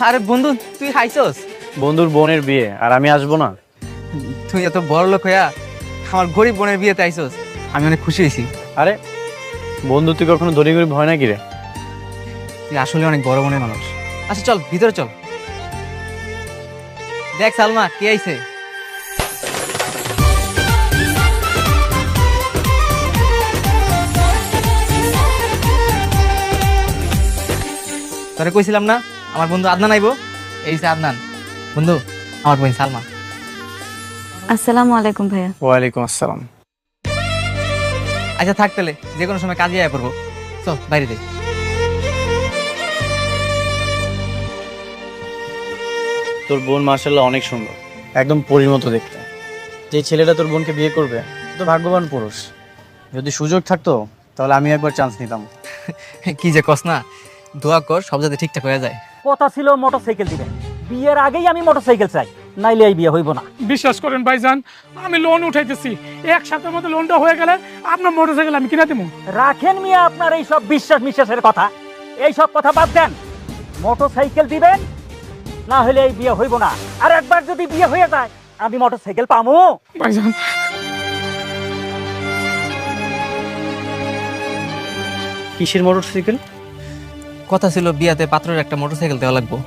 আরে বন্ধু তুই আইছস? বন্ধুর বোনের বিয়ে আর আমি আসবো না? তুই এত বড় লোক হইয়া আমার গরিব বোনের বিয়েতে আইছস, আমি অনেক খুশি হয়েছি। আরে বন্ধু তুই কখনো ধরি গরিব ভয় নাকি রে? তুই আসলে অনেক বড় মনের মানুষ। আচ্ছা চল ভিতরে চল, দেখ সালমা কে আইছে। তোরে কইছিলাম না আমার বন্ধু আদনান আইবো, এই যে আদনান বন্ধু, আমার বোন সালমা। আসসালামু আলাইকুম ভাইয়া। ওয়ালাইকুম আসসালাম। আচ্ছা থাক তাহলে, যে কোনো সময় কাজে আয়া পড়বো। চল বাইরে যাই। তোর বোন মার্শাল্লাহ অনেক সুন্দর, একদম পরীর মতো দেখতে। যে ছেলেটা তোর বোনকে বিয়ে করবে তো ভাগ্যবান পুরুষ। যদি সুযোগ থাকতো তাহলে আমি একবার চান্স নিতাম। কি যে কস না, দোয়া কর সব যাতে ঠিকঠাক হয়ে যায়। কথা ছিল মোটরসাইকেল দিবেন, বিয়ের আগেই আমি মোটরসাইকেল চাই, নাইলে এই বিয়ে হইব না। বিশ্বাস করেন ভাইজান, আমি লোন উঠাইতেছি, এক সপ্তাহের মধ্যে লোনটা হয়ে গেলে আপনার মোটরসাইকেল আমি কিনে দেবো। রাখেন মিয়া আপনার এই সব বিশ্বাসের কথা, এই সব কথা বাদ দেন। মোটরসাইকেল দিবেন, না হলে এই বিয়ে হইব না। আর একবার যদি বিয়ে হয়ে যায় আমি মোটরসাইকেল পামু? ভাইজান কিসের মোটরসাইকেল? কথা ছিল বিয়াতে পাত্রের একটা মোটরসাইকেল দেওয়া লাগবো।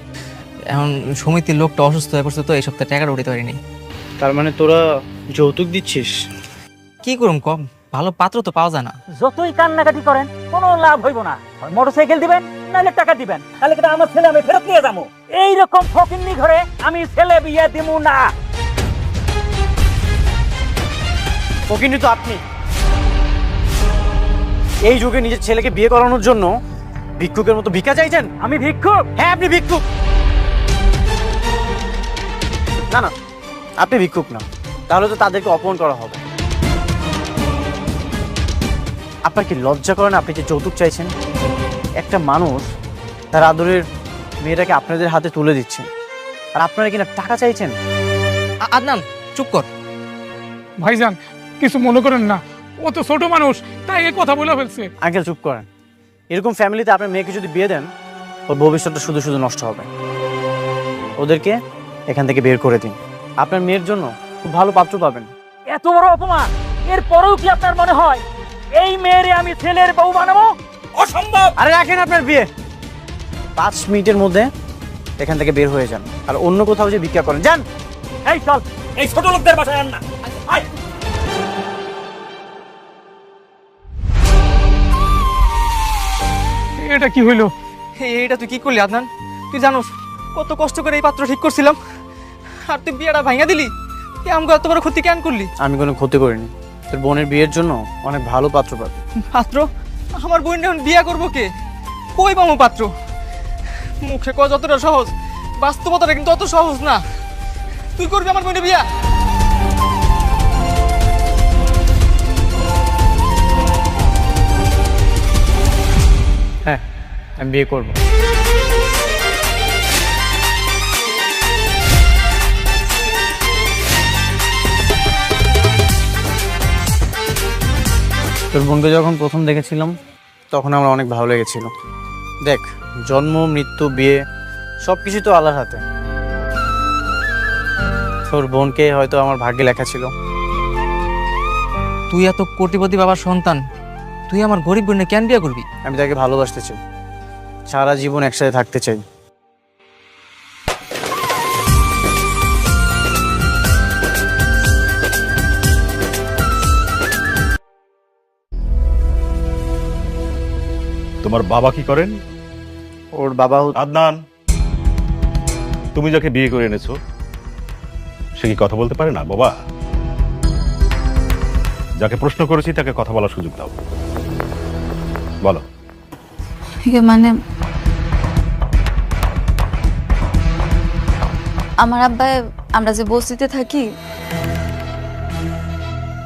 এখন সমিতির লোকটা অসুস্থ হয়ে পড়ছে, তো এই সপ্তাহে টাকাটা উঠাতে পারিনি। তার মানে তোরা যৌতুক দিচ্ছিস? কি করুম কম, ভালো পাত্র তো পাওয়া যায় না। যতই কান্নাকাটি করেন কোনো লাভ হইব না। হয় মোটরসাইকেল দিবেন, নাহলে টাকা দিবেন, তাহলে কিন্তু আমার ছেলে আমি ফেরত নিয়ে যাবো। এইরকম ফকিন্নি ঘরে আমি ছেলে বিয়ে দিমু না। ফকিন্নি তো আপনি। এই যুগে নিজের ছেলেকে বিয়ে করানোর জন্য ভিক্ষুকের মতো ভিক্ষা চাইছেন? আমি ভিক্ষুক? হ্যাঁ আপনি ভিক্ষুক। না না, আপনি ভিক্ষুক না, তাহলে তো তাদেরকে অপমান করা হবে। আপনার কি লজ্জা করে না আপনি যে যৌতুক চাইছেন? একটা মানুষ তার আদরের মেয়েটাকে আপনাদের হাতে তুলে দিচ্ছে, আর আপনারা কিনা টাকা চাইছেন? আদনান চুপ কর। ভাইজান কিছু মনে করেন না, ও তো ছোট মানুষ, তাই এই কথা বলে ফেলছে। আঙ্কেল চুপ করেন। এরকম ফ্যামিলিতে আপনার মেয়েকে যদি বিয়ে দেন, ওর ভবিষ্যৎটা শুধু শুধু নষ্ট হবে। ওদেরকে এখান থেকে বের করে দিন, আপনার মেয়ের জন্য খুব ভালো পাত্র পাবেন। এত বড় অপমান, এরপরেও কি আপনার মনে হয় এই মেয়েরে আমি ছেলের বউ বানাবো? অসম্ভব। আরে রাখেন আপনার বিয়ে, 5 মিনিটের মধ্যে এখান থেকে বের হয়ে যান, আর অন্য কোথাও যে ভিক্ষা করেন যান। এই চল, এই ছোট লোকদের বাসায় আন না। আয়। এটা কি হইলো? এইটা তুই কি করলি আদনান? তুই জানোস কত কষ্ট করে এই পাত্র ঠিক করছিলাম, আর তুই বিয়েটা ভাঙা দিলি। তুই আমাকে এত বড় ক্ষতি কেন করলি? আমি কোনো ক্ষতি করিনি, তোর বোনের বিয়ের জন্য অনেক ভালো পাত্র পাবে। পাত্র? আমার বোন এখন বিয়া করবো কে? কই পাবো পাত্র? মুখে কয় যতটা সহজ, বাস্তবতাটা কিন্তু অত সহজ না। তুই করবি আমার বোনের বিয়া? হ্যাঁ আমি বিয়ে করব। তোর বোনকে যখন প্রথম দেখেছিলাম তখন আমার অনেক ভালো লেগেছিল। দেখ, জন্ম মৃত্যু বিয়ে সব কিছু তো আল্লাহর হাতে। তোর বোনকে হয়তো আমার ভাগ্যে লেখা ছিল। তুই এত কোটিপতি বাবার সন্তান, তুই আমার গরিব বোনে কেন বিয়া করবি? আমি তাকে ভালোবাসতে চাই, সারা জীবন একসাথে থাকতে চাই। তোমার বাবা কি করেন? ওর বাবা আদনান, তুমি যাকে বিয়ে করে এনেছো সে কি কথা বলতে পারে না? বাবা, যাকে প্রশ্ন করেছি তাকে কথা বলার সুযোগ দাও, বলো। মানে আমার আব্বা, আমরা যে বস্তিতে থাকি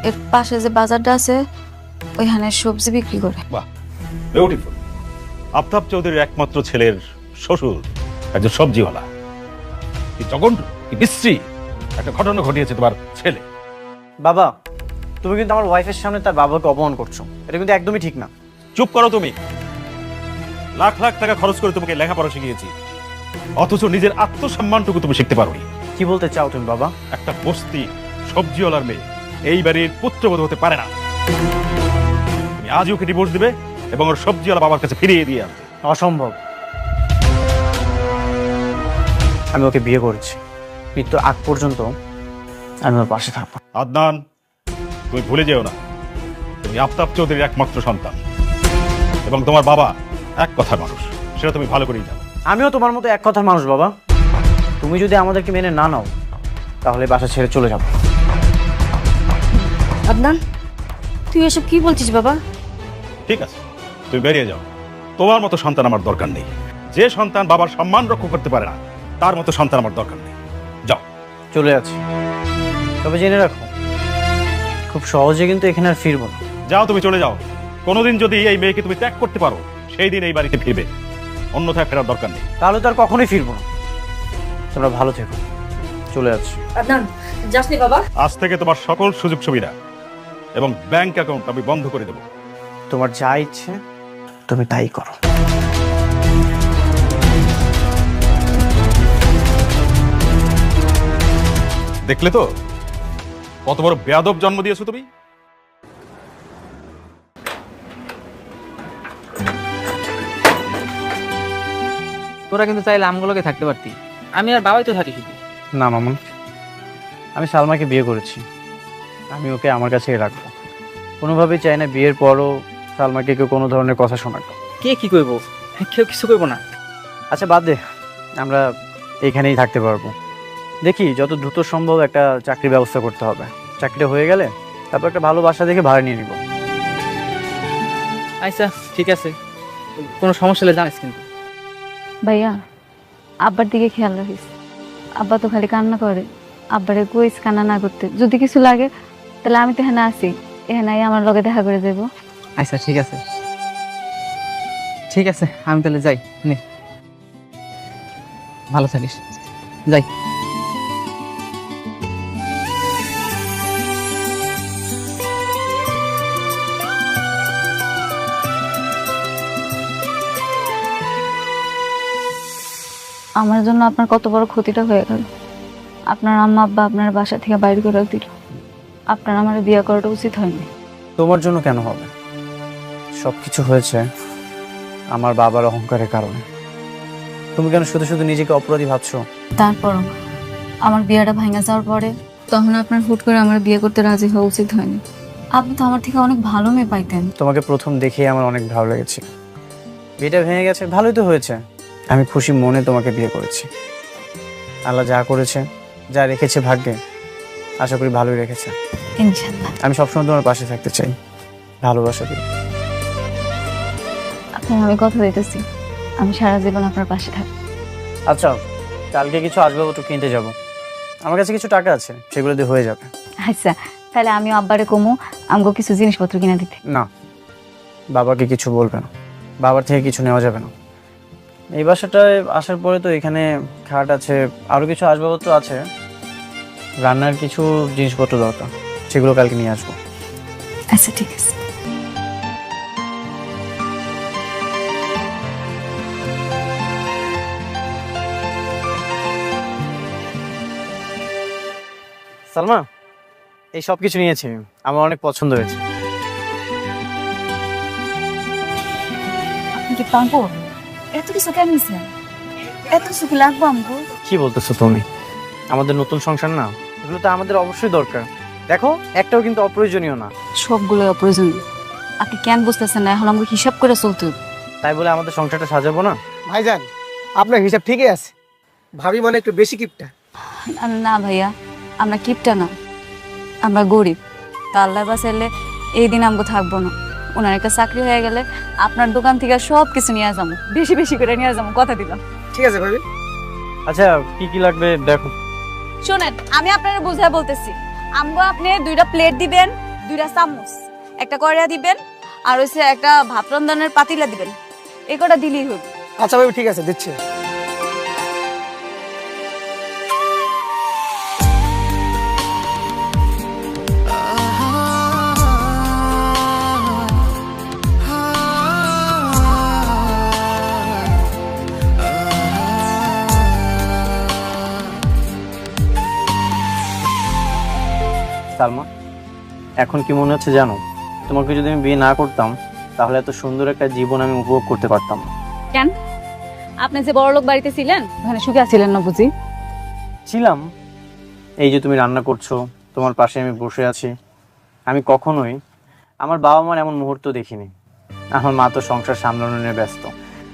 এর পাশে যে বাজারটা আছে ওইখানে সবজি বিক্রি করে। বাহ, বিউটিফুল। আফতাব চৌধুরীর একমাত্র ছেলের শ্বশুর একজন সবজিওয়ালা। কি জঘন্য, কি বিশ্রী একটা ঘটনা ঘটিয়েছে তোমার ছেলে। বাবা, তুমি কিন্তু আমার ওয়াইফের সামনে তার বাবাকে অপমান করছো, এটা কিন্তু একদমই ঠিক না। চুপ করো তুমি। লাখ লাখ টাকা খরচ করে তোমাকে লেখাপড়া শিখিয়েছি, অথচ নিজের আত্মসম্মানটুকু তুমি শিখতে পারোনি। কি বলতে চাও তুমি বাবা? একটা বস্তি সবজিওয়ালার মেয়ে এই বাড়ির পুত্রবধূ হতে পারে না। তুমি আজই ওকে ডিভোর্স দিবে এবং ওর সবজিওয়ালা বাবার কাছে ফিরিয়ে দিয়ে আসবে। অসম্ভব। আমি ওকে বিয়ে করেছি, মৃত্যুর আগ পর্যন্ত আমি ওর পাশে থাকবো। আদনান, তুমি ভুলে যেও না তুমি আফতাব চৌধুরীর একমাত্র সন্তান এবং তোমার বাবা এক কথার মানুষ, সেটা তুমি ভালো করেই জানো। আমিও তোমার মতো এক কথার মানুষ বাবা। তুমি যদি আমাদেরকে মেনে না নাও তাহলে বাসা ছেড়ে চলে যাবো। আদনান, তুই এসব কি বলছিস বাবা? ঠিক আছে, তুমি বেরিয়ে যাও। তোমার মতো সন্তান আমার দরকার নেই। যে সন্তান বাবার সম্মান রক্ষা করতে পারে না তার মতো সন্তান আমার দরকার নেই। যাও। চলে যাচ্ছি, তবে জেনে রাখো খুব সহজে কিন্তু এখানে আর ফিরবো না। যাও, তুমি চলে যাও। কোনোদিন যদি এই মেয়েকে তুমি ত্যাগ করতে পারো সেই দিন এই বাড়িতে ফিরবে, অন্যথায় ফেরার দরকার নেই। তাহলে তো আর কখনোই ফিরবো না। তোমরা ভালো থেকো, চলে যাচ্ছি। আদনান, যাসনি বাবা? আজ থেকে তোমার সকল সুযোগ সুবিধা এবং ব্যাংক অ্যাকাউন্ট আমি বন্ধ করে দেবো। তোমার যা ইচ্ছে তুমি তাই করো। দেখলে তো কত বড় বেয়াদব জন্ম দিয়েছো তুমি। তোরা কিন্তু চাইলে আমগুলোকে থাকতে পারতি, আমি আর বাবাই তো থাকি শুধু। না মামুন, আমি সালমাকে বিয়ে করেছি, আমি ওকে আমার কাছেই রাখবো। কোনোভাবেই চাই না বিয়ের পরও সালমাকে কেউ কোনো ধরনের কথা শোনাতো। কে কি করবো? কেউ কিছু করবো না। আচ্ছা বাদ দে, আমরা এইখানেই থাকতে পারবো। দেখি যত দ্রুত সম্ভব একটা চাকরির ব্যবস্থা করতে হবে। চাকরিটা হয়ে গেলে তারপর একটা ভালো বাসা দেখে ভাড়া নিয়ে নিব। আচ্ছা ঠিক আছে, কোনো সমস্যা হলে জানিস কিন্তু। ভাইয়া, আব্বার দিকে খেয়াল রাখিস। আব্বা তো খালি কান্না করে। আব্বারে কইস কান্না না করতে। যদি কিছু লাগে তাহলে আমি তো এখানে আছি, এখানে আমার লগে দেখা করে যাবো। আচ্ছা ঠিক আছে, ঠিক আছে, আমি তাহলে যাই। নে, ভালো থাকিস, যাই। আমার জন্য আপনার কত বড় ক্ষতিটা হয়ে গেল। আপনার আম্মা আব্বা আপনার বাসা থেকে বাইরে করে দিল। আপনার আমার বিয়ে করাটা উচিত হয়নি। তোমার জন্য কেন হবে? সবকিছু হয়েছে আমার বাবার অহংকারের কারণে। তুমি কেন শুধু শুধু নিজেকে অপরাধী ভাবছো? তারপরও আমার বিয়েটা ভাঙা যাওয়ার পরে তখন আপনার হুট করে আমার বিয়ে করতে রাজি হওয়া উচিত হয়নি। আপনি তো আমার থেকে অনেক ভালো মেয়ে পাইতেন। তোমাকে প্রথম দেখেই আমার অনেক ভালো লেগেছিল। বিয়েটা ভেঙে গেছে, ভালোই তো হয়েছে। আমি খুশি মনে তোমাকে বিয়ে করেছি। আল্লাহ যা করেছে, যা রেখেছে ভাগ্যে, আশা করি ভালোই রেখেছে। ইনশাআল্লাহ। আমি সবসময় তোমার পাশে থাকতে চাই, ভালোবাসা দিই। আপনার আমি কথা দিতেছি, আমি সারা জীবন আপনার পাশে থাকবো। আচ্ছা, কালকে কিছু আসবাবপত্র কিনতে যাব। আমার কাছে কিছু টাকা আছে, সেগুলো দিয়ে হয়ে যাবে। আচ্ছা, তাহলে আমিও আব্বারে কমু আমগো কিছু জিনিসপত্র কিনে দিতে। না, বাবাকে কিছু বলবে না, বাবার থেকে কিছু নেওয়া যাবে না। এই বাসাটায় আসার পরে তো এখানে খাট আছে, আরও কিছু আসবাবপত্র আছে। রান্নার কিছু জিনিসপত্র দরকার, সেগুলো কালকে নিয়ে আসবো। আচ্ছা ঠিক আছে। সালমা, এই সব কিছু নিয়েছি, আমার অনেক পছন্দ হয়েছে। আপনি কি পারবো? এত কিছু কেন নিছেন? এত কিছু কি লাগবো আমগো? কি বলতেছো তুমি? আমাদের নতুন সংসার না, এগুলো তো আমাদের অবশ্যই দরকার। দেখো, একটাও কিন্তু অপ্রয়োজনীয় না। সবগুলো অপ্রয়োজনীয়। আপনি কেন বুঝতেছেন না? এখন আমাকে হিসাব করে চলতে হবে। তাই বলে আমাদের সংসারটা সাজাবো না? ভাইজান, আপনার হিসাব ঠিকই আছে। ভাবি মানে একটু বেশি কিপটা। না ভাইয়া, আমরা কিপটা না, আমরা গরিব। তা আল্লাহ বাঁচাইলে এই দিন আমগো থাকবো না। ওনার একটা চাকরি হয়ে গেলে আপনার দোকান থেকে সব কিছু নিয়ে যাবো, বেশি বেশি করে নিয়ে যাবো, কথা দিলাম। ঠিক আছে ভাবি। আচ্ছা, কি কি লাগবে দেখো। শোনেন, আমি আপনারা বুঝায় বলতেছি। আমগো আপনি 2টা প্লেট দিবেন, 2টা চামচ, একটা কড়াইয়া দিবেন, আর হচ্ছে একটা ভাত রান্নার পাতিলা দিবেন। এই কটা দিলেই হবে। আচ্ছা ভাবি, ঠিক আছে, দিচ্ছি। সালমা, এখন কি মনে হচ্ছে জানো, তোমাকে যদি আমি বিয়ে না করতাম তাহলে এত সুন্দর একটা জীবন আমি উপভোগ করতে পারতাম না। কেন? আপনি যে বড়লোক বাড়িতে ছিলেন ওখানে সুখে ছিলেন না বুঝি? ছিলাম। এই যে তুমি রান্না করছো, তোমার পাশে আমি বসে আছি, আমি কখনোই আমার বাবা মার এমন মুহূর্ত দেখিনি। আমার মা তো সংসার সামলানো নিয়ে ব্যস্ত,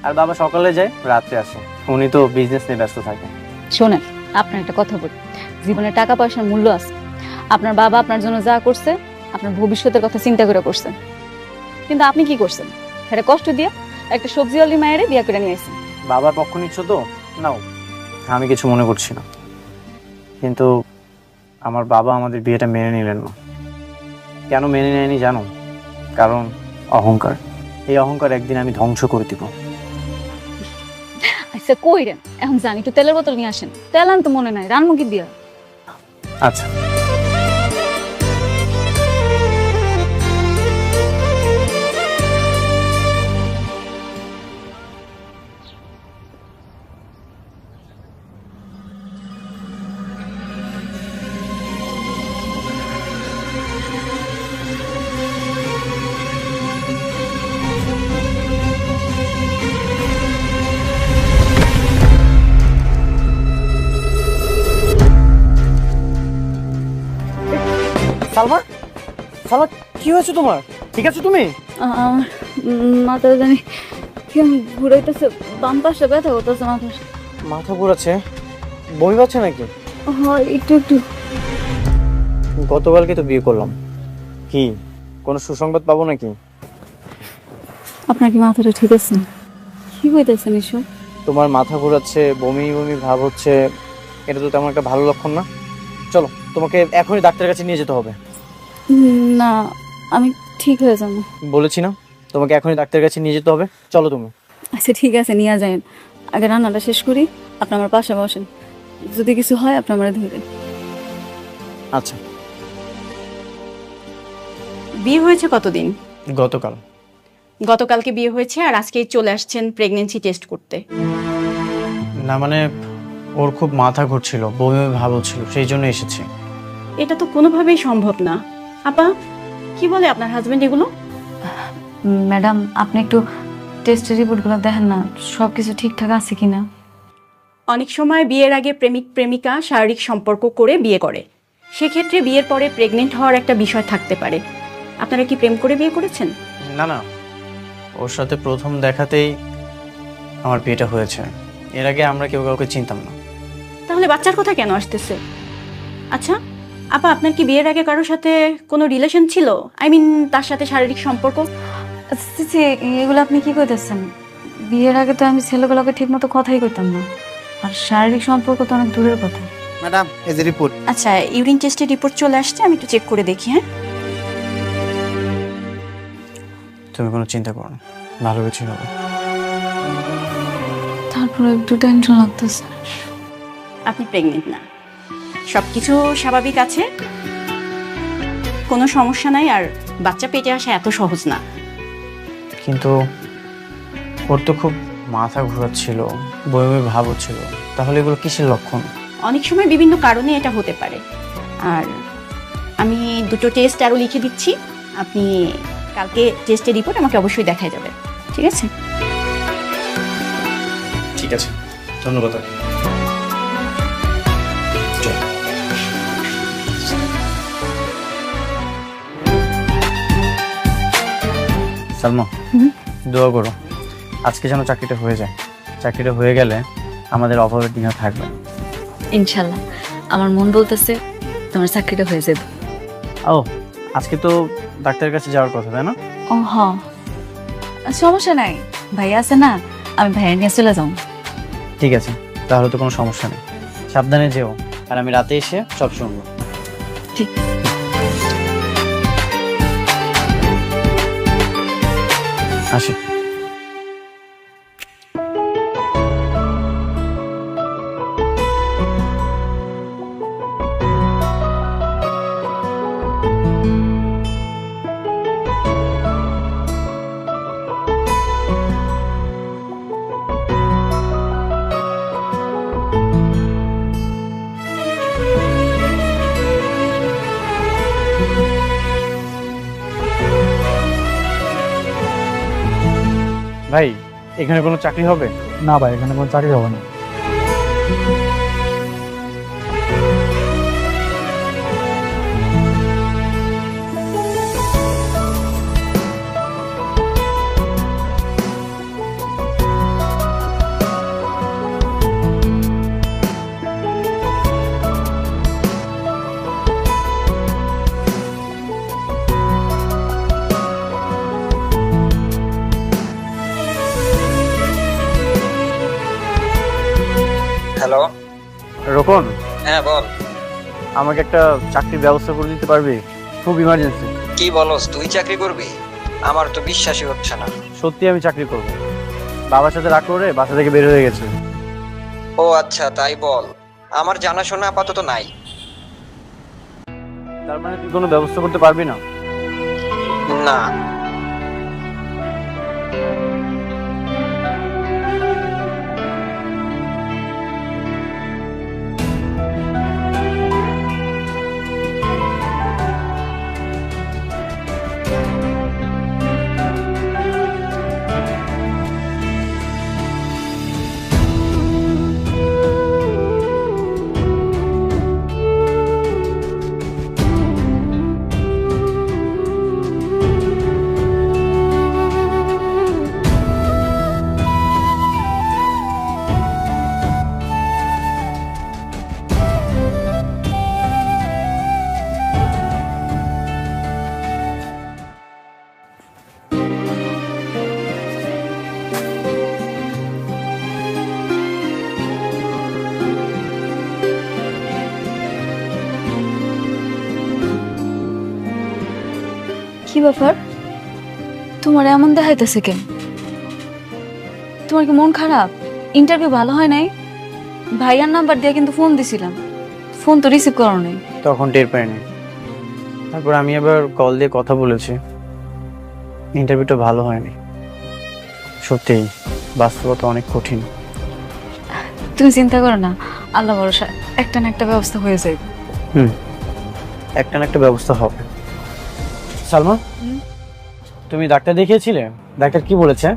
আর বাবা সকালে যায় রাত্রে আসে, উনি তো বিজনেস নিয়ে ব্যস্ত থাকে। শোনেন, আপনার একটা কথা বলি, জীবনে টাকা পয়সার মূল্য আছে। আপনার বাবা আপনার জন্য যা করছে আপনার ভবিষ্যতের কথা চিন্তা করে করছেন, কিন্তু আপনি কি করছেন? এটা কষ্ট দিয়ে একটা সবজিওয়ালি মায়েরে বিয়ে করে নিয়ে আসছেন। বাবার পক্ষ নিচ্ছ তো নাও, আমি কিছু মনে করছি না, কিন্তু আমার বাবা আমাদের বিয়েটা মেনে নিলেন না। কেন মেনে নেয়নি জানো? কারণ অহংকার। এই অহংকার একদিন আমি ধ্বংস করে দিব। আচ্ছা কইরেন, এখন জানি একটু তেলের বোতল নিয়ে আসেন। তেল আনতে মনে নাই, রানমুখী দিয়া। আচ্ছা। সালমা, সালমা কি হয়েছে তোমার? ঠিক আছে তুমি? আমার মাথা জানি কেমন ঘুরাইতেছে, বাম পাশে ব্যথা করতেছে মাথা। মাথা ঘুরাচ্ছে? বমি পাচ্ছে নাকি? হয় একটু একটু। গতকালকে তো বিয়ে করলাম, কি কোনো সুসংবাদ পাবো নাকি? আপনার কি মাথাটা ঠিক আছে? কি হইতেছে এসব? তোমার মাথা ঘোরাচ্ছে, বমি বমি ভাব হচ্ছে, এটা তো তেমন একটা ভালো লক্ষণ না। চলো, তোমাকে এখনই ডাক্তারের কাছে নিয়ে যেতে হবে। না, আমি ঠিক হয়ে যাবো। বলেছি না তোমাকে এখনই ডাক্তারের কাছে নিয়ে যেতে হবে, চলো তুমি। আচ্ছা ঠিক আছে, নিয়ে যাবেন। আগে রান্নাটা শেষ করি, আপনি আমার পাশে বসেন। যদি কিছু হয় আপনি আমার ধরে। আচ্ছা। বিয়ে হয়েছে কতদিন? গতকাল। গতকালকে বিয়ে হয়েছে আর আজকেই চলে আসছেন প্রেগন্যান্সি টেস্ট করতে? না মানে ওর খুব মাথা ঘুরছিল, বমি বমি ভাব হচ্ছিল, সেই জন্য এসেছি। এটা তো কোনোভাবেই সম্ভব না। আপা, কি বলে আপনার হাজবেন্ড এগুলো? ম্যাডাম, আপনি একটু টেস্টের রিপোর্টগুলো দেখেন না, সব কিছু ঠিকঠাক আছে কিনা। অনেক সময় বিয়ের আগে প্রেমিক প্রেমিকা শারীরিক সম্পর্ক করে বিয়ে করে, সেক্ষেত্রে বিয়ের পরে প্রেগনেন্ট হওয়ার একটা বিষয় থাকতে পারে। আপনারা কি প্রেম করে বিয়ে করেছেন? না না, ওর সাথে প্রথম দেখাতেই আমার বিয়েটা হয়েছে। এর আগে আমরা কেউ কাউকে চিনতাম না। তাহলে বাচ্চার কথা কেন আসতেছে? আচ্ছা আপা, আপনার কি বিয়ের আগে কারোর সাথে কোনো রিলেশন ছিল? আই মিন তার সাথে শারীরিক সম্পর্ক? এগুলো আপনি কি কইতেছেন? বিয়ের আগে তো আমি ছেলেগুলোকে ঠিক মতো কথাই কইতাম না, আর শারীরিক সম্পর্ক তো অনেক দূরের কথা। ম্যাডাম, এই যে রিপোর্ট। আচ্ছা, ইউরিন টেস্টের রিপোর্ট চলে আসছে, আমি একটু চেক করে দেখি। হ্যাঁ, তুমি কোনো চিন্তা করো না, ভালো কিছু হবে। তারপরে একটু টেনশন লাগতেছে। আপনি প্রেগনেন্ট না, সব কিছু স্বাভাবিক আছে, কোনো সমস্যা নাই। আর বাচ্চা পেটে আসা এত সহজ না। কিন্তু ওর তো খুব মাথা ঘোরাচ্ছিল, বমি বমি ভাব হচ্ছিল, তাহলে এগুলো কিসের লক্ষণ? অনেক সময় বিভিন্ন কারণে এটা হতে পারে। আর আমি দুটো টেস্ট আরও লিখে দিচ্ছি, আপনি কালকে টেস্টের রিপোর্ট আমাকে অবশ্যই দেখাই যাবে, ঠিক আছে? ঠিক আছে, ধন্যবাদ। সালমা, দোয়া করো আজকে যেন চাকরিটা হয়ে যায়। চাকরিটা হয়ে গেলে আমাদের অভাবের দিন আর থাকবে। ইনশাল্লাহ, আমার মন বলতেছে তোমার চাকরিটা হয়ে যাবে। ও, আজকে তো ডাক্তারের কাছে যাওয়ার কথা, তাই না? ও হ, সমস্যা নাই, ভাইয়া আছে না, আমি ভাইয়া নিয়ে চলে যাও। ঠিক আছে, তাহলে তো কোনো সমস্যা নেই। সাবধানে যেও, আর আমি রাতে এসে সব শুনবো। ঠিক। আসি। ভাই এখানে কোনো চাকরি হবে? না ভাই, এখানে কোনো চাকরি হবে না। হ্যালো। রোকন, হ্যাঁ বল। আমাকে একটা চাকরির ব্যবস্থা করে দিতে পারবি? খুব ইমার্জেন্সি। কি বলস, তুই চাকরি করবি? আমার তো বিশ্বাসই হচ্ছে না। সত্যি আমি চাকরি করব। বাবার সাথে রাগ করে বাসা থেকে বের হয়ে গেছে। ও আচ্ছা, তাই বল। আমার জানাশোনা আপাতত নাই। তার মানে তুই কোনো ব্যবস্থা করতে পারবি না? না। কি ব্যাপার, তোমার এমন দেখাইতেছে কেন? তোমার কি মন খারাপ? ইন্টারভিউ ভালো হয় নাই? ভাইয়ার নাম্বার দিয়ে কিন্তু ফোন দিছিলাম, ফোন তো রিসিভ করো নাই। তখন টের পাইনি। তারপর আমি আবার কল দিয়ে কথা বলেছি। ইন্টারভিউটা ভালো হয়নি। সত্যি বাস্তবতা অনেক কঠিন। তুমি চিন্তা করো না, আল্লাহ ভরসা একটা না একটা ব্যবস্থা হয়ে যাবে। একটা না একটা ব্যবস্থা হবে। সালমা, তুমি ডাক্তার দেখিয়েছিলে? ডাক্তার কি বলেছে?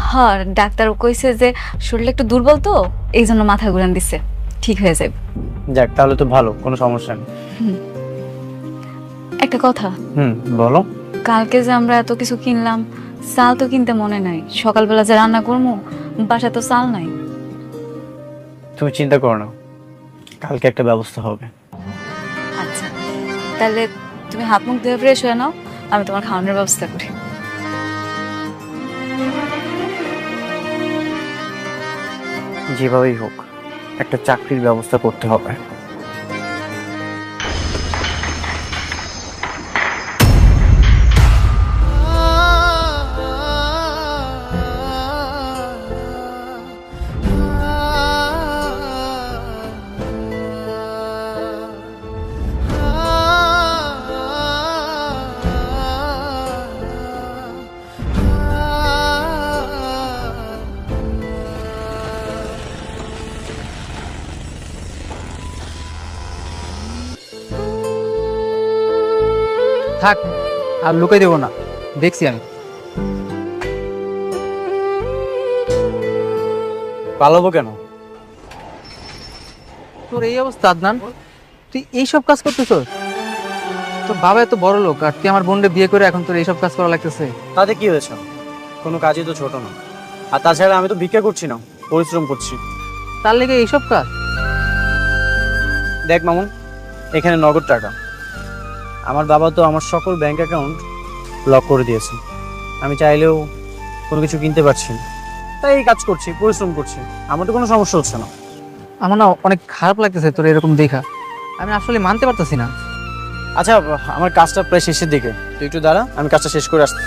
হ্যাঁ, ডাক্তার কইছে যে শরীরটা একটু দুর্বল তো, এই জন্য মাথা ঘুরান দিচ্ছে, ঠিক হয়ে যাবে। যাক, তাহলে তো ভালো, কোনো সমস্যা নেই। একটা কথা, বলো। কালকে যে আমরা এত কিছু কিনলাম, চাল তো কিনতে মনে নাই। সকালবেলা যে রান্না করবো, বাসা তো চাল নাই। তুমি চিন্তা করো না, কালকে একটা ব্যবস্থা হবে। আচ্ছা, তাহলে তুমি হাত মুখ ধুয়ে ফ্রেশ হয়ে নাও, আমি তোমার খাওয়ানোর ব্যবস্থা করি। যেভাবেই হোক একটা চাকরির ব্যবস্থা করতে হবে। থাক, আর লুকাই দেবো না, দেখছি আমি। পালাবো কেন? তোর এই অবস্থা আদনান, তুই এইসব কাজ করতেছস? তোর বাবা এত বড় লোক, আর তুই আমার বোনকে বিয়ে করে এখন তোর এইসব কাজ করা লাগতেছে? তাতে কি হয়েছে? কোনো কাজই তো ছোট না। আর তাছাড়া আমি তো ভিক্ষা করছি না, পরিশ্রম করছি। তার লেগে এইসব কাজ? দেখ মামুন, এখানে নগদ টাকা। আমার বাবা তো আমার সকল ব্যাংক অ্যাকাউন্ট লক করে দিয়েছে। আমি চাইলেও কোনো কিছু কিনতে পারছি না, তাই এই কাজ করছি, পরিশ্রম করছি। আমার তো কোনো সমস্যা হচ্ছে না। আমার না অনেক খারাপ লাগতেছে তোর এরকম দেখা, আমি আসলে মানতে পারতেছি না। আচ্ছা, আমার কাজটা প্রায় শেষের দিকে, তুই একটু দাঁড়া, আমি কাজটা শেষ করে আসছি।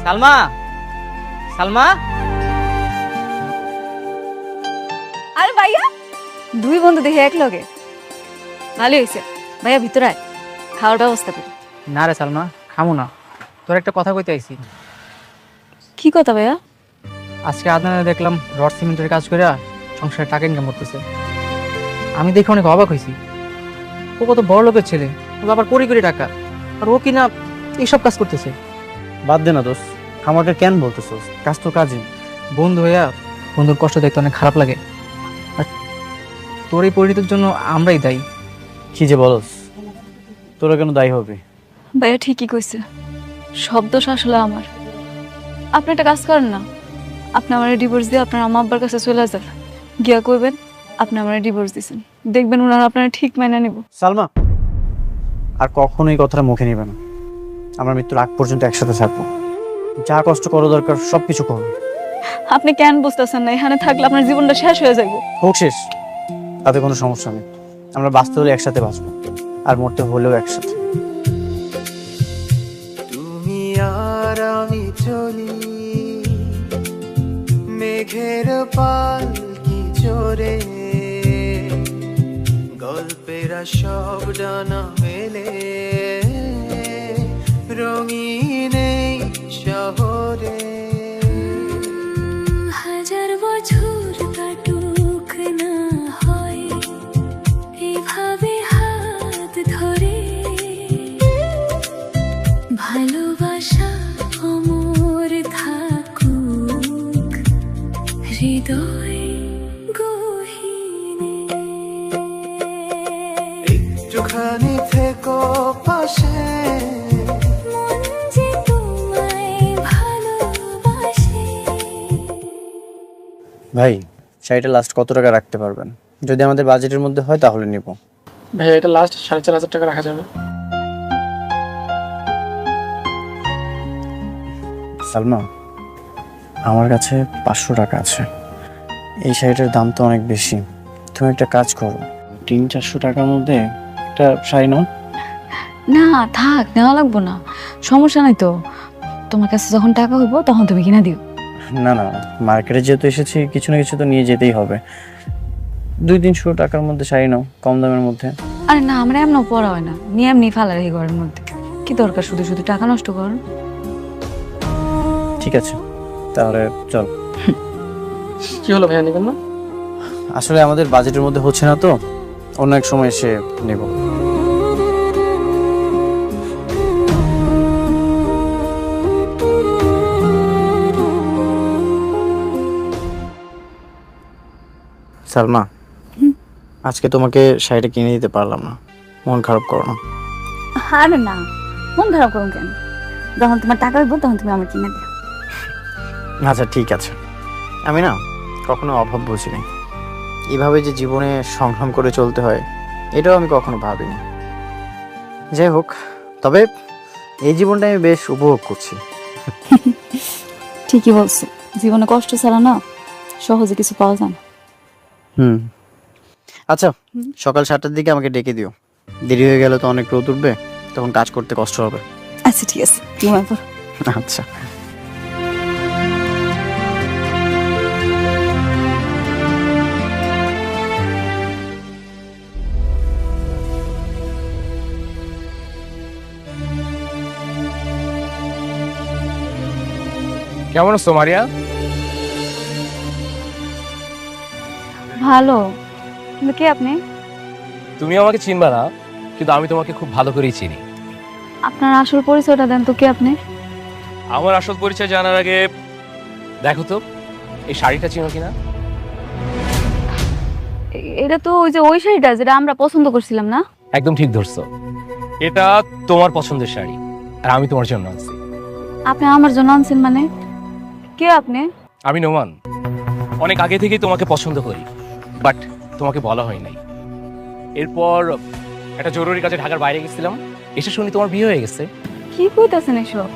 সালমা, সালমা। আরে ভাইয়া, দুই বন্ধু দেখে এক লগে, ভালো হয়েছে। ভাইয়া ভিতরে আয়, খাওয়ার ব্যবস্থা করি। না রে সালমা, খামু না। তোর একটা কথা কইতে আইছি। কি কথা ভাইয়া? আজকে আদনানে দেখলাম রড সিমেন্টের কাজ করে সংসারে টাকা ইনকাম করতেছে। আমি দেখে অনেক অবাক হয়েছি। ও কত বড় লোকের ছেলে, ও আবার কোটি কোটি টাকা, আর ও কিনা এইসব কাজ করতেছে। বাদ দে না দোস্ত, আমাকে কেন বলতেছিস? কাজ তো কাজই। বন্ধু হইয়া বন্ধুর কষ্ট দেখতে অনেক খারাপ লাগে, আর তোর এই পরিণতির জন্য আমরাই দায়ী। কি যে বলস, তোরা কেন দায়ী হবে? ভাইয়া ঠিকই কইছে, সব দোষ আসলে আমার। আপনি একটা কাজ করেন না, আপনি আমার ডিভোর্স দিয়ে আপনার আম্মা আব্বার কাছে চলে যান, গিয়া কইবেন আপনি আমার ডিভোর্স দিয়েছেন, দেখবেন ওনারা আপনারা ঠিক মাইনা নিব। সালমা, আর কখনোই কথাটা মুখে নিবে না। আমরা মৃত্যুর আগ পর্যন্ত একসাথে থাকবো, যা কষ্ট করা দরকার সবকিছু করবো। আপনি কেন বুঝতেছেন না? এখানে থাকলে আপনার জীবনটা শেষ হয়ে যাবে। হোক শেষ, তাতে কোনো সমস্যা নেই। আমরা বাঁচতে হলে একসাথে বাঁচবো, আর মরতে হলেও একসাথে। তুমি আর আমি চলি মেঘের পালকি চড়ে, গল্পেরা সব ডানা মেলে রঙিন এই শহরে। হাজার বছর কাটুক না হয় এভাবে হাত ধরে, ভালোবাসা অমর থাকুক হৃদয় গহীনে। একটুখানি থেকো পাশে, মন যে তোমায় ভালোবাসে। ভাই, শাড়িটা লাস্ট কত টাকা রাখতে পারবেন? যদি আমাদের বাজেটের মধ্যে হয় তাহলে নিব। ভাই এটা লাস্ট 4,500 টাকা রাখা যাবে। সালমা, আমার কাছে 500 টাকা আছে। এই শাড়িটার দাম তো অনেক বেশি, তুমি একটা কাজ করো, 300-400 টাকার মধ্যে একটা শাড়ি নাও। না থাক, নেওয়া লাগবো না, সমস্যা নাই তো। তোমার কাছে যখন টাকা হইব তখন তুমি কিনা দিও। না না, মার্কেটে যেহেতু এসেছি কিছু না কিছু তো নিয়ে যেতেই হবে। 200-300 টাকার মধ্যে শাড়ি নাও, কম দামের মধ্যে। আরে না, আমরা এমন পড়া হয় না, নিয়ে এমনি ফালা রাখি ঘরের মধ্যে। কি দরকার শুধু শুধু টাকা নষ্ট কর। ঠিক আছে, তাহলে চল। কি হলো ভাইয়া, নেবেন না? আসলে আমাদের বাজেটের মধ্যে হচ্ছে না তো, অন্য এক সময় এসে নেব। সালমা, আজকে তোমাকে শাড়িটা কিনে দিতে পারলাম না, মন খারাপ করো না। আরে না, মন খারাপ করুন কেন? যখন তোমার টাকা হইব তখন তুমি আমার কিনে দিও। আচ্ছা ঠিক আছে। আমি না কখনো অভাব বুঝিনি, এইভাবে যে জীবনে সংগ্রাম করে চলতে হয় এটাও আমি কখনো ভাবিনি। যাই হোক, তবে এই জীবনটা আমি বেশ উপভোগ করছি। ঠিকই বলছো, জীবনে কষ্ট ছাড়া না সহজে কিছু পাওয়া যায় না। আচ্ছা, সকাল 7টার দিকে আমাকে ডেকে দিও, দেরি হয়ে গেলে তো অনেক রোদ উঠবে, তখন কাজ করতে কষ্ট হবে। আচ্ছা ঠিক আছে, ঘুমাই পড়ো। আচ্ছা। কেমন আছো মারিয়া? ভালো, কিন্তু কে আপনি? তুমি আমাকে চিনবা না, কিন্তু আমি তোমাকে খুব ভালো করেই চিনি। আপনার আসল পরিচয়টা দেন তো, কে আপনি? আমার আসল পরিচয় জানার আগে দেখো তো এই শাড়িটা চিনো কিনা। এটা তো ওই যে ওই শাড়িটা যেটা আমরা পছন্দ করছিলাম না? একদম ঠিক ধরছো, এটা তোমার পছন্দের শাড়ি, আর আমি তোমার জন্য আনছি। আপনি আমার জন্য আনছেন মানে? কে আপনি? আমি নোমান, অনেক আগে থেকেই তোমাকে পছন্দ করি, বাট তোমাকে বলা হয় নাই। এরপর একটা জরুরি কাজে ঢাকার বাইরে গেছিলাম, এসে শুনি তোমার বিয়ে হয়ে গেছে। কি কইতাছেন এসব?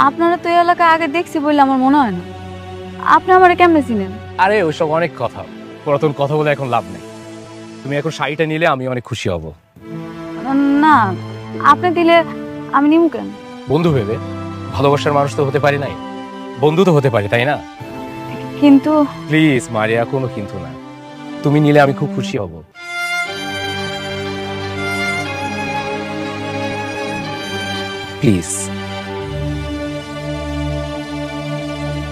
আপনারা তো এই এলাকায় আগে দেখছি বললে আমার মনে হয় না। আপনি আমারে কেমনে চিনেন? আরে ওইসব অনেক কথা, পুরাতন কথা বলে এখন লাভ নেই। তুমি এখন শাড়িটা নিলে আমি অনেক খুশি হব। না, আপনি দিলে আমি নিমু কেন? বন্ধু ভেবে, ভালোবাসার মানুষ তো হতে পারি নাই, বন্ধু তো হতে পারি, তাই না? কিন্তু প্লিজ মারিয়া, কোনো কিন্তু না, তুমি নিলে আমি খুব খুশি হব। Please.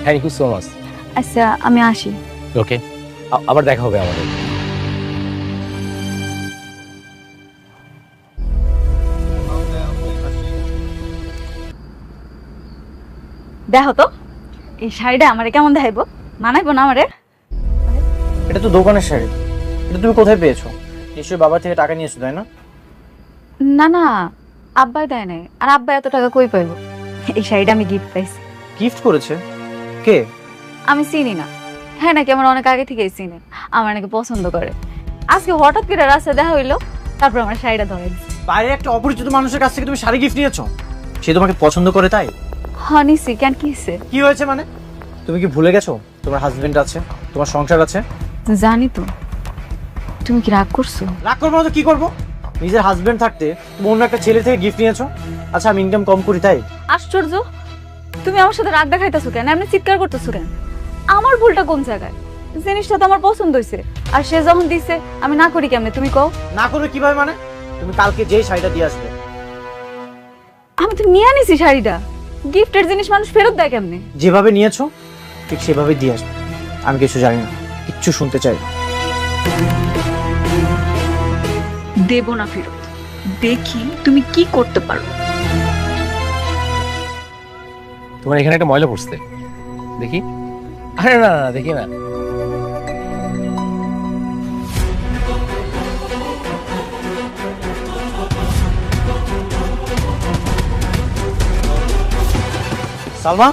Thank you so much. আচ্ছা আমি আসি। ওকে, আবার দেখা হবে আমাদের। দেখো তো এই শাড়িটা আমারে কেমন দেখাইবো, মানাইবো না আমারে? এটা তো দোকানের শাড়ি, এটা তুমি কোথায় পেয়েছো? নিশ্চয়ই বাবা থেকে টাকা নিয়েছো, তাই না? না না, আব্বাই দেয় নাই। আর আব্বা এত টাকা কই পাইবো? এই শাড়িটা আমি গিফট পাইছি। গিফট করেছে কে? আমি চিনি না। হ্যাঁ নাকি আমার অনেক আগে থেকেই চিনে, আমার নাকি পছন্দ করে। আজকে হঠাৎ করে রাস্তায় দেখা হইলো, তারপর আমার শাড়িটা ধরে দিচ্ছে। বাইরে একটা অপরিচিত মানুষের কাছ থেকে তুমি শাড়ি গিফট নিয়েছো? সে তোমাকে পছন্দ করে তাই? হানিসি কেন কি হয়েছে? কি হয়েছে মানে? তুমি কি ভুলে গেছো তোমার হাজবেন্ড আছে, তোমার সংসার আছে? জানি তো। তুমি কি রাগ করছো? রাগ করবো না তো কি করবো? নিজের হাজবেন্ড থাকতে তুমি অন্য একটা ছেলে থেকে গিফট নিয়েছো। আচ্ছা আমি ইনকাম কম করি তাই? আশ্চর্য, তুমি আমার সাথে রাগ দেখাইতেছো কেন? এমনি চিৎকার করতেছো কেন? আমার ভুলটা কোন জায়গায়? জিনিসটা তো আমার পছন্দ হয়েছে, আর সে যখন দিছে আমি না করি কেমনে? তুমি কও। না করবে কিভাবে মানে? তুমি কালকে যেই শাড়িটা দিয়ে আসবে। আমি তো নিয়ে আনিছি শাড়িটা। গিফটের জিনিস মানুষ ফেরত দেয় কেমনে? যেভাবে নিয়েছো ঠিক সেভাবে দিয়ে আসবে। আমি কিছু জানি না, কিচ্ছু শুনতে চাই না। দেব না ফেরত, দেখি তুমি কি করতে পারো। তোমার এখানে একটা ময়লা পড়ছে, দেখি। আরে না না, দেখি না। সালমা,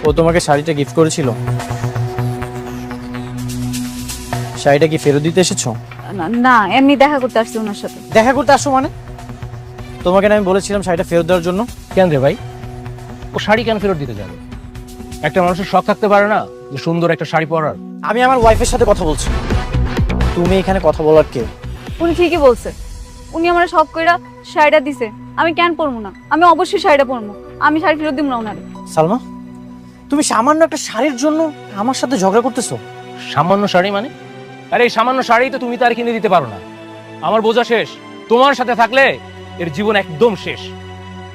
ও তোমাকে শাড়িটা গিফট করেছিল? শাড়িটা কি ফেরত দিতে এসেছো? না, এমনি দেখা করতে আসছি ওনার সাথে। দেখা করতে আসো মানে? তোমাকে না আমি বলেছিলাম শাড়িটা ফেরত দেওয়ার জন্য? কেন রে ভাই, ও শাড়ি কেন ফেরত দিতে যাবে? একটা মানুষের শখ থাকতে পারে না যে সুন্দর একটা শাড়ি পরার? আমি আমার ওয়াইফের সাথে কথা বলছি, তুমি এখানে কথা বলার কে? উনি ঠিকই বলছে। উনি আমার সব কইরা শাড়িটা দিছে, আমি কেন পরবো না? আমি অবশ্যই শাড়িটা পরবো। আমি শাড়ি ফেরত দিব না ওনারে। সালমা, তুমি সামান্য একটা শাড়ির জন্য আমার সাথে ঝগড়া করতেছো? সামান্য শাড়ি মানে? আরে এই সামান্য শাড়ি তো তুমি তার কিনে দিতে পারো না। আমার বোঝা শেষ, তোমার সাথে থাকলে এর জীবন একদম শেষ।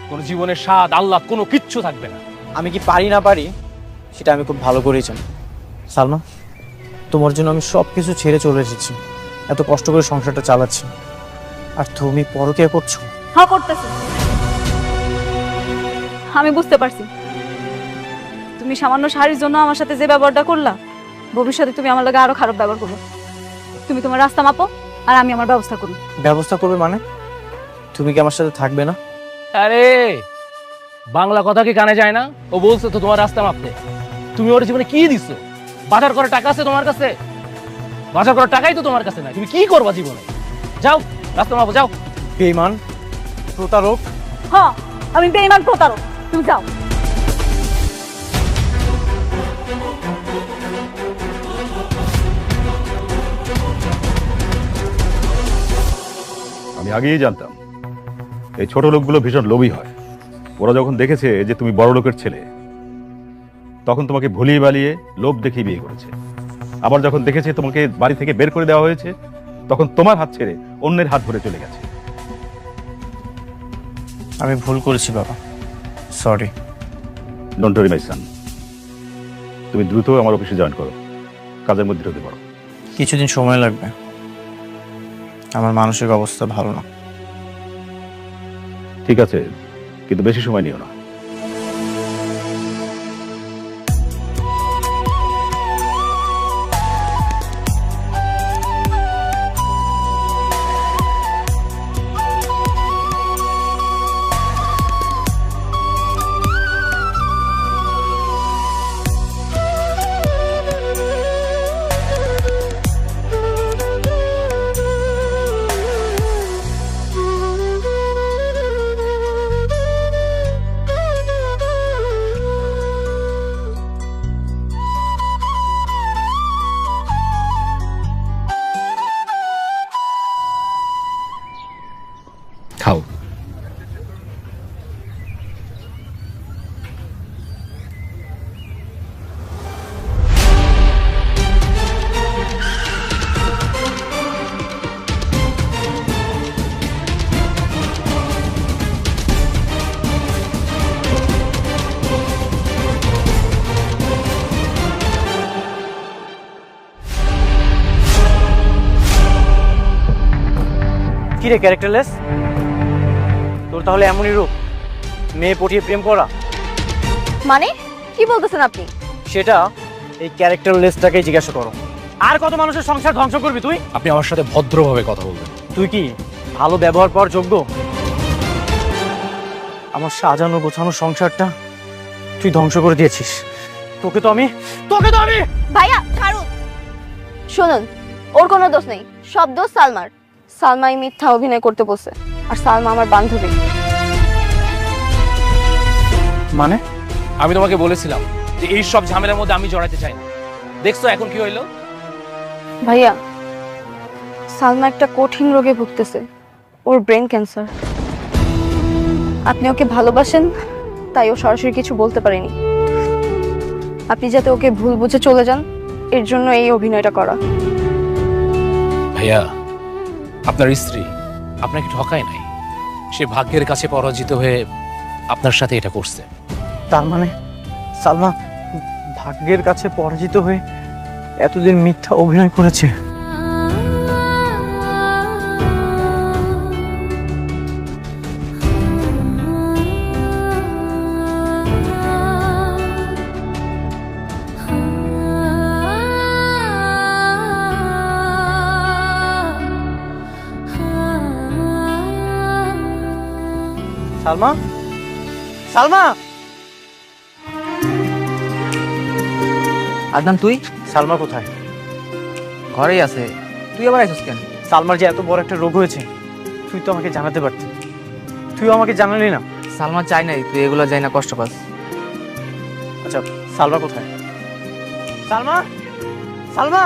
কোনো জীবনের স্বাদ আহ্লাদ কোনো কিচ্ছু থাকবে না। আমি কি পারি না পারি সেটা আমি খুব ভালো করেই জানি। সালমা, তোমার জন্য আমি সব কিছু ছেড়ে চলে এসেছি, এত কষ্ট করে সংসারটা চালাচ্ছি, আর তুমি পরকীয়া করছো। হ্যাঁ করতেছি, আমি বুঝতে পারছি। তুমি সামান্য শাড়ির জন্য আমার সাথে যে ব্যবহারটা করলা, ভবিষ্যতে তুমি আমার লগে আরো খারাপ ব্যবহার করবে। তুমি তোমার রাস্তা মাপো, আর আমি আমার ব্যবস্থা করব। ব্যবস্থা করবে মানে? তুমি কি আমার সাথে থাকবে না? আরে বাংলা কথা কি কানে যায় না? ও বলছে তো তোমার রাস্তা মাপতে। তুমি ওর জীবনে কি দিছো? বাজার করার টাকা আছে তোমার কাছে? বাজার করার টাকাই তো তোমার কাছে না। তুমি কি করবা জীবনে? যাও রাস্তা মাপো, যাও। বেঈমান, প্রতারক। হ্যাঁ আমি বেঈমান প্রতারক, তুমি যাও। আমি আগেই জানতাম এই ছোট লোকগুলো ভীষণ লোভী হয়। ওরা যখন দেখেছে যে তুমি বড় লোকের ছেলে, তখন তোমাকে ভুলিয়ে বালিয়ে লোভ দেখিয়ে বিয়ে করেছে। আবার যখন দেখেছে তোমাকে বাড়ি থেকে বের করে দেওয়া হয়েছে, তখন তোমার হাত ছেড়ে অন্যের হাত ধরে চলে গেছে। আমি ভুল করেছি বাবা, সরি। ডোন্ট ওয়ারি মাই সান, তুমি দ্রুত আমার অফিসে জয়েন করো, কাজের মধ্যে ঢুকে পড়ো। কিছুদিন সময় লাগবে, আমার মানসিক অবস্থা ভালো না। ঠিক আছে, কিন্তু বেশি সময় নিও না। খাও। কি রে ক্যারেক্টারলেস? তোর তাহলে এমনই রূপ, মেয়ে পটিয়ে প্রেম করা? মানে কি বলতেছেন আপনি? সেটা এই ক্যারেক্টারলেসটাকেই জিজ্ঞাসা করো। আর কত মানুষের সংসার ধ্বংস করবি তুই? আপনি আমার সাথে ভদ্রভাবে কথা বলবেন। তুই কি ভালো ব্যবহার পাওয়ার যোগ্য? আমার সাজানো গোছানো সংসারটা তুই ধ্বংস করে দিয়েছিস। তোকে তো আমি ভাইয়া ছাড়ুন। শুনুন, ওর কোনো দোষ নেই, সব দোষ সালমার। সালমাই মিথ্যা অভিনয় করতে বসে, আর সালমা আমার বান্ধবী। মানে? আমি তোমাকে বলেছিলাম যে এই সব ঝামেলার মধ্যে আমি জড়াতে চাই না। দেখছো এখন কি হইলো? ভাইয়া, সালমা একটা কঠিন রোগে ভুগতেছে, ওর ব্রেন ক্যান্সার। আপনি ওকে ভালোবাসেন তাই ও সরাসরি কিছু বলতে পারেনি। আপনি যাতে ওকে ভুল বুঝে চলে যান, এর জন্য এই অভিনয়টা করা। ভাইয়া, আপনার স্ত্রী আপনাকে ঠকায় নাই, সে ভাগ্যের কাছে পরাজিত হয়ে আপনার সাথে এটা করছে। তার মানে সালমা ভাগ্যের কাছে পরাজিত হয়ে এতদিন মিথ্যা অভিনয় করেছে? সালমা, সালমা! আদনান, তুই? সালমা কোথায়? ঘরেই আছে। তুই আবার আইছিস কেন? সালমার যে এত বড় একটা রোগ হয়েছে, তুই তো আমাকে জানাতে পারতি। তুইও আমাকে জানালি না। সালমা চাই নাই তুই এগুলো যাই না কষ্ট পাস। আচ্ছা, সালমা কোথায়? সালমা, সালমা!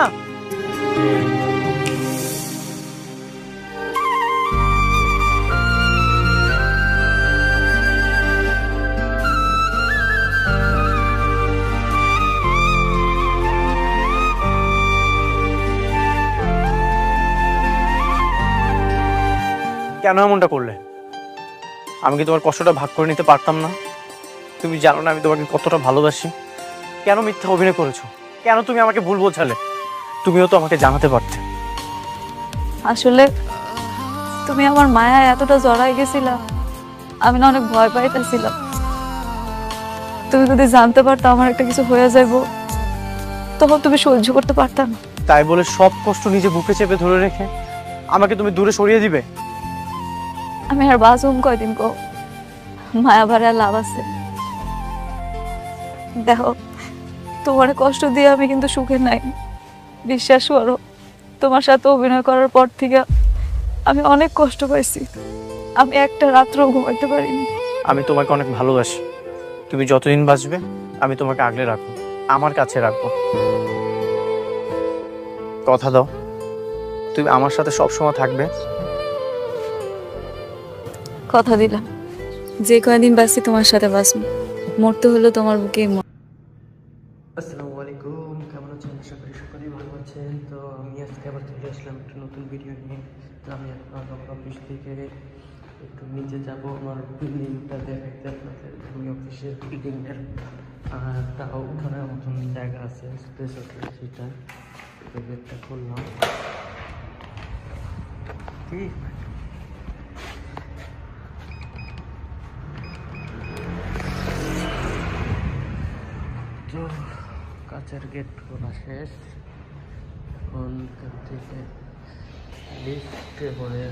কেন এমনটা করলে? আমি কি তোমার কষ্টটা ভাগ করে নিতে পারতাম না? তুমি জানো না আমি তোমাকে কতটা ভালোবাসি। কেন মিথ্যা অভিনয় করেছো? কেন তুমি আমাকে ভুল বোঝালে? তুমিও তো আমাকে জানাতে পারতে। আসলে তুমি আমার মায়া এতটা জড়াই গেছিলা, আমি না অনেক ভয় পাইতেছিলাম। তুমি যদি জানতে পারতো আমার একটা কিছু হয়ে যাইব, তখন তুমি সহ্য করতে পারতাম। তাই বলে সব কষ্ট নিজে বুকে চেপে ধরে রেখে আমাকে তুমি দূরে সরিয়ে দিবে? আমি আর বাঁচুম কয়দিন গো? মায়া ভাড়া লাভ আছে? দেখো, তোমার কষ্ট দিয়ে আমি কিন্তু সুখে নাই। বিশ্বাস করো, তোমার সাথে অভিনয় করার পর থেকে আমি অনেক কষ্ট পাইছি। আমি একটা রাত্রও ঘুমাইতে পারিনি। আমি তোমাকে অনেক ভালোবাসি। তুমি যতদিন বাঁচবে আমি তোমাকে আগলে রাখবো, আমার কাছে রাখবো। কথা দাও, তুমি আমার সাথে সবসময় থাকবে। কথা দিলাম, যে কয়দিন বাঁচি তোমার সাথে বাঁচবো। মরতে হলো তোমার বুকে। আসসালামু আলাইকুম, কেমন আছেন? আশা করি সকলেই ভালো আছেন। তো আমি আজকে আবার চলে আসলাম একটা নতুন ভিডিও নিয়ে। তো আমি এখন আমার অফিস থেকে একটু নিচে যাব, আমার বিল্ডিংটা দেখাইতে আপনাদের। আমি অফিসের বিল্ডিংয়ের তাও উঠানোর মতন জায়গা আছে, স্পেস আছে, সেটা গেটটা খুললাম। ঠিক তো কাঁচের গেট খোলা শেষ। এখন থেকে লিফটে করে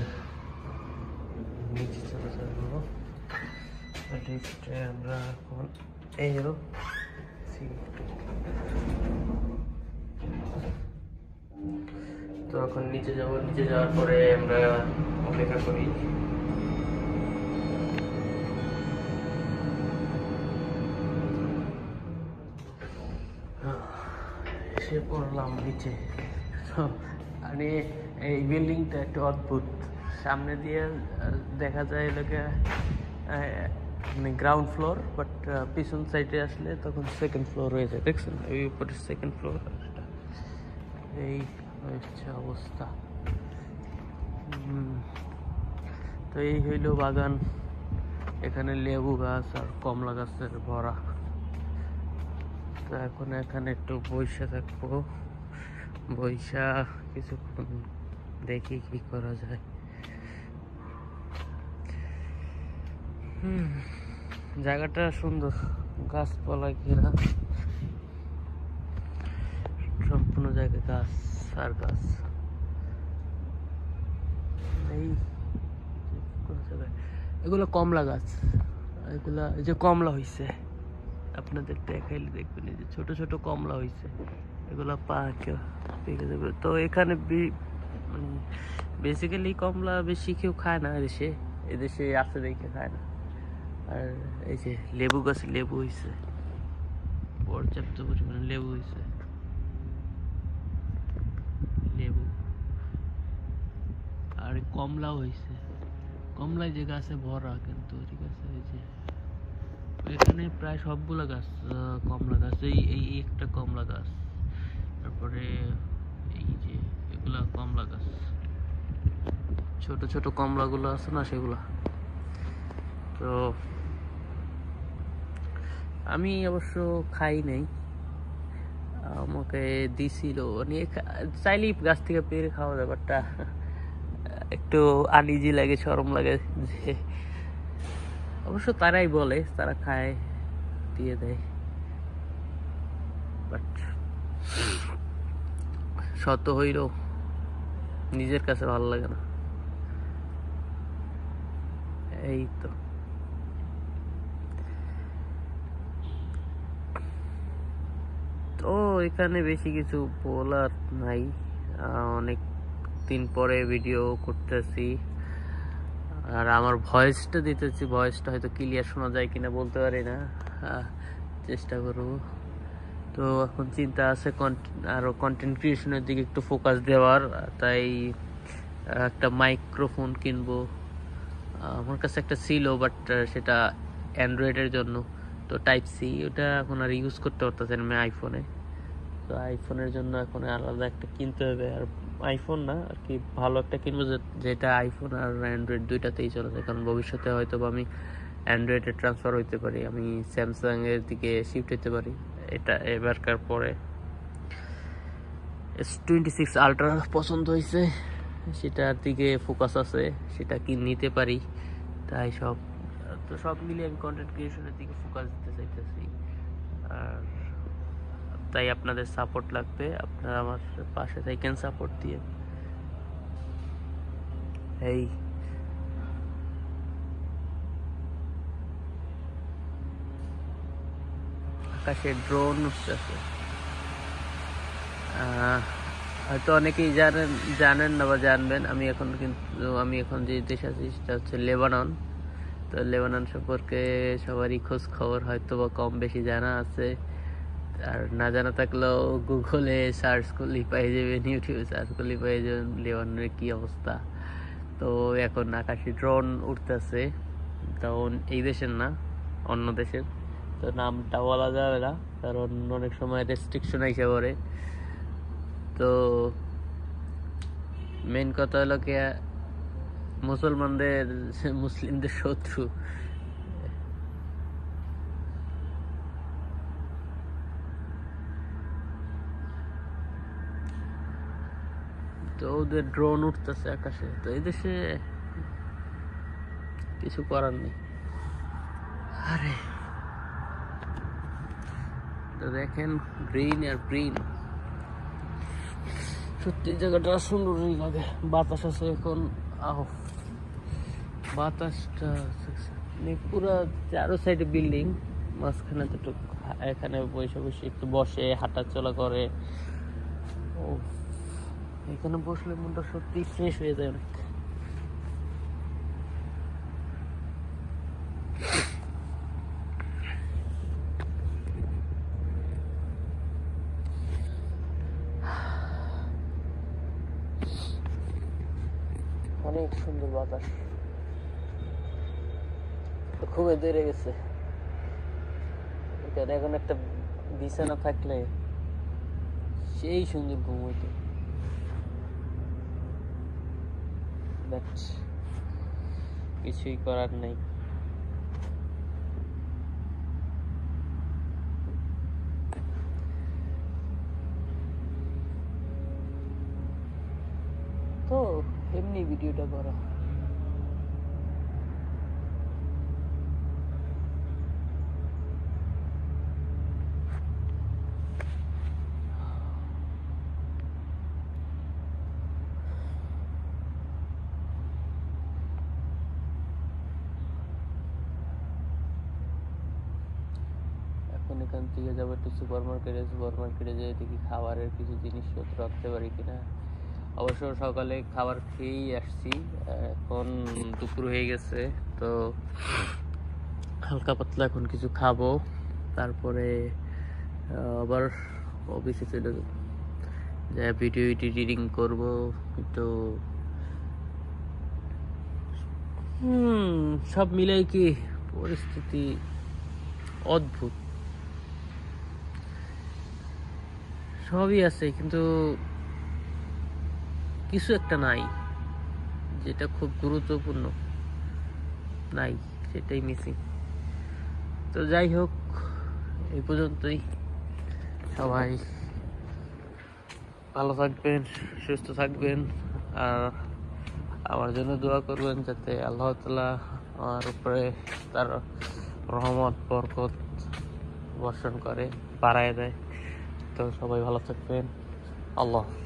নিচে চলে যাবো। লিফটে আমরা এখন তো এখন নিচে যাব। নিচে যাওয়ার পরে আমরা অপেক্ষা করি। এসে পড়লাম নিচে। মানে এই বিল্ডিংটা একটু অদ্ভুত। সামনে দিয়ে দেখা যায় এলাকা মানে গ্রাউন্ড ফ্লোর, বাট পিছন সাইডে আসলে তখন সেকেন্ড ফ্লোর হয়ে যায়। দেখছেন এই উপরে সেকেন্ড ফ্লোর। এই হচ্ছে অবস্থা। তো এই হইল বাগান। এখানে লেবু গাছ আর কমলা গাছের ভরা। তো এখন এখানে একটু বইসা থাকবো, বইসা কিছুক্ষণ দেখি কি করা যায়। জায়গাটা সুন্দর, গাছপালা ঘেরা, সম্পূর্ণ জায়গায় গাছ আর গাছ। এই এগুলো কমলা গাছ, এগুলা এই যে কমলা হইছে, আপনাদের দেখাইলে দেখবেন এই যে ছোট ছোট কমলা হইছে, এগুলা পেকে যাবে। তো এখানে বেসিক্যালি কমলা বেশি কেউ খায় না এদেশে আছে দেখে খায় না। আর এই যে লেবু গাছে লেবু হইছে, পর্যাপ্ত পরিমাণে লেবু হইছে, লেবু আর কমলাও হইছে। কমলায় যে গাছে ভরা কিন্তু ঠিক আছে। এই যে এখানে প্রায় সবগুলা গাছ কমলা গাছ, এই একটা কমলা গাছ, তারপরে এই যে এগুলা কমলা গাছ, ছোট ছোট কমলাগুলো আছে না সেগুলা। তো আমি অবশ্য খাই নাই, আমাকে দিছিল, চাইলেই গাছ থেকে পেরে খাওয়া ব্যাপারটা একটু আনইজি লাগে, শরম লাগে। যে অবশ্য তারাই বলে তারা খায়, দিয়ে দেয়, বাট শত হইলেও নিজের কাছে ভালো লাগে না। এই তো এখানে বেশি কিছু বলার নাই, অনেক দিন পরে ভিডিও করতেছি আর আমার ভয়েসটা দিতেছি, ভয়েসটা হয়তো ক্লিয়ার শোনা যায় কিনা বলতে পারি না, চেষ্টা করব। তো এখন চিন্তা আছে আরো কন্টেন্ট ক্রিয়েশনের দিকে একটু ফোকাস দেওয়ার, তাই একটা মাইক্রোফোন কিনবো। আমার কাছে একটা ছিল বাট সেটা অ্যান্ড্রয়েডের জন্য, তো টাইপ সি, ওটা এখন আর ইউজ করতে পারতেছি আমি আইফোনে। তো আইফোনের জন্য এখন আলাদা একটা কিনতে হবে, আর আইফোন না আর কি, ভালো একটা কিনবো যেটা আইফোন আর অ্যান্ড্রয়েড দুইটাতেই চলে যায়। কারণ ভবিষ্যতে হয়তো আমি অ্যান্ড্রয়েডে ট্রান্সফার হইতে পারি, আমি স্যামসাং এর দিকে শিফট হতে পারি। এটা এবারকার পরে S26 আলট্রা পছন্দ হয়েছে, সেটার দিকে ফোকাস আছে, সেটা কি নিতে পারি। তাই সব মিলিয়ে আমি কন্টেন্ট ক্রিয়েশনের দিকে ফোকাস দিতে চাইতেছি। আর তাই আপনাদের সাপোর্ট লাগবে, আপনারা আমার পাশে থাকেন সাপোর্ট দিয়ে। এই আকাশে ড্রোন উঠতেছে, হয়তো অনেকেই জানেন না বা জানবেন। আমি এখন যে দেশ আছি সেটা হচ্ছে লেবানন। তো লেবানন সম্পর্কে সবারই খোঁজ খবর হয়তো বা কম বেশি জানা আছে, আর না জানা থাকলেও গুগলে সার্চ করলেই পাই যাবেন, ইউটিউবে সার্চ করলেই পাই যাবেন লেবাননের কি অবস্থা। তো এখন আকাশে ড্রোন উঠতেছে, তাও এই দেশের না, অন্য দেশের। তো নামটা বলা যাবে না, কারণ অনেক সময় রেস্ট্রিকশন এসে পড়ে। তো মেন কথা হলো কি, মুসলিমদের শত্রু। তো ওদের ড্রোন উঠতেছে আকাশে, তো এই দেশে কিছু করার নেই। আরে তো দেখেন গ্রিন আর গ্রিন, সত্যি জায়গাটা সুন্দরই লাগে। বাতাস আছে এখন, বাতাসটা পুরো চারো সাইডে বিল্ডিং, মাঝখানে তো এখানে বসে একটু বসে হাঁটা চলা করে। ও এখানে বসলে মনটা সত্যি ফ্রেশ হয়ে যায় অনেক। অনেক সুন্দর বাতাস, খুবই দেরে গেছে। এখন একটা বিছানা থাকলে সেই সুন্দর ঘুম হইতো, বাট কিছুই করার নেই। তো এমনি ভিডিওটা করা। এখন এখান থেকে যাবো একটু সুপার মার্কেটে যেয়ে দেখি খাবারের কিছু জিনিসপত্র রাখতে পারি কিনা। অবশ্য সকালে খাবার খেয়েই আসছি, এখন দুপুর হয়ে গেছে, তো হালকা পাতলা এখন কিছু খাবো, তারপরে আবার অফিসে চলে যাবো, যা ভিডিও এডিটিং করবো একটু। সব মিলাই কি পরিস্থিতি অদ্ভুত, সবই আছে কিন্তু কিছু একটা নাই, যেটা খুব গুরুত্বপূর্ণ নাই, সেটাই মিসিং। তো যাই হোক, এই পর্যন্তই। সবাই ভালো থাকবেন, সুস্থ থাকবেন, আর আমার জন্য দোয়া করবেন যাতে আল্লাহ তাআলা আমার উপরে তার রহমত বরকত বর্ষণ করে, বাড়ায় দেয়। তো সবাই ভালো থাকবেন। আল্লাহ হাফেজ।